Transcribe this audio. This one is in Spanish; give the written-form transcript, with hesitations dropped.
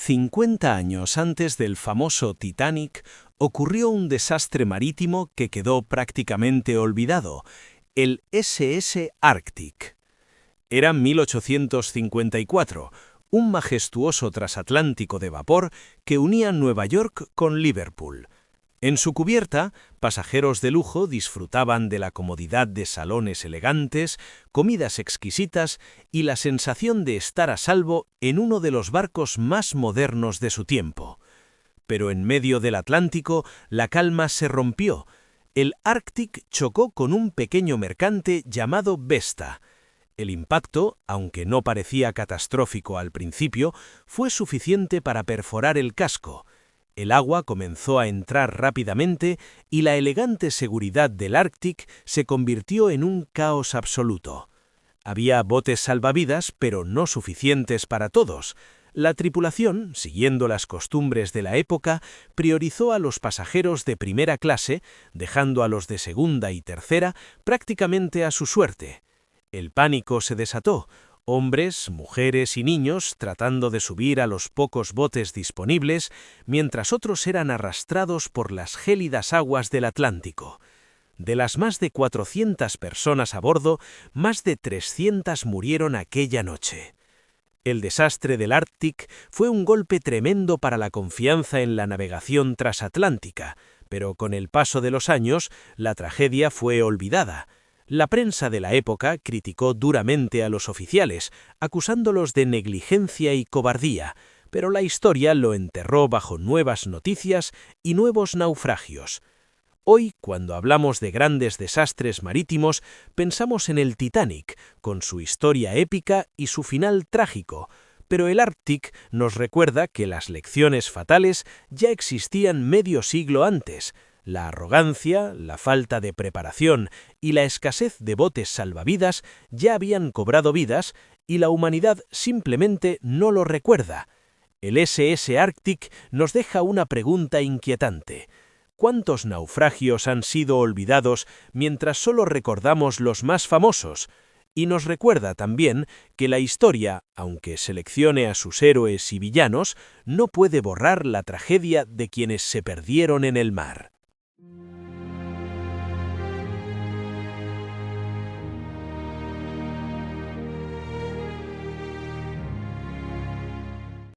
50 años antes del famoso Titanic, ocurrió un desastre marítimo que quedó prácticamente olvidado, el SS Arctic. Era 1854, un majestuoso transatlántico de vapor que unía Nueva York con Liverpool. En su cubierta, pasajeros de lujo disfrutaban de la comodidad de salones elegantes, comidas exquisitas y la sensación de estar a salvo en uno de los barcos más modernos de su tiempo. Pero en medio del Atlántico, la calma se rompió. El Arctic chocó con un pequeño mercante llamado Vesta. El impacto, aunque no parecía catastrófico al principio, fue suficiente para perforar el casco. El agua comenzó a entrar rápidamente y la elegante seguridad del Arctic se convirtió en un caos absoluto. Había botes salvavidas, pero no suficientes para todos. La tripulación, siguiendo las costumbres de la época, priorizó a los pasajeros de primera clase, dejando a los de segunda y tercera prácticamente a su suerte. El pánico se desató. Hombres, mujeres y niños tratando de subir a los pocos botes disponibles, mientras otros eran arrastrados por las gélidas aguas del Atlántico. De las más de 400 personas a bordo, más de 300 murieron aquella noche. El desastre del Arctic fue un golpe tremendo para la confianza en la navegación transatlántica, pero con el paso de los años, la tragedia fue olvidada. La prensa de la época criticó duramente a los oficiales, acusándolos de negligencia y cobardía, pero la historia lo enterró bajo nuevas noticias y nuevos naufragios. Hoy, cuando hablamos de grandes desastres marítimos, pensamos en el Titanic, con su historia épica y su final trágico, pero el Arctic nos recuerda que las lecciones fatales ya existían medio siglo antes. La arrogancia, la falta de preparación y la escasez de botes salvavidas ya habían cobrado vidas y la humanidad simplemente no lo recuerda. El SS Arctic nos deja una pregunta inquietante. ¿Cuántos naufragios han sido olvidados mientras solo recordamos los más famosos? Y nos recuerda también que la historia, aunque seleccione a sus héroes y villanos, no puede borrar la tragedia de quienes se perdieron en el mar.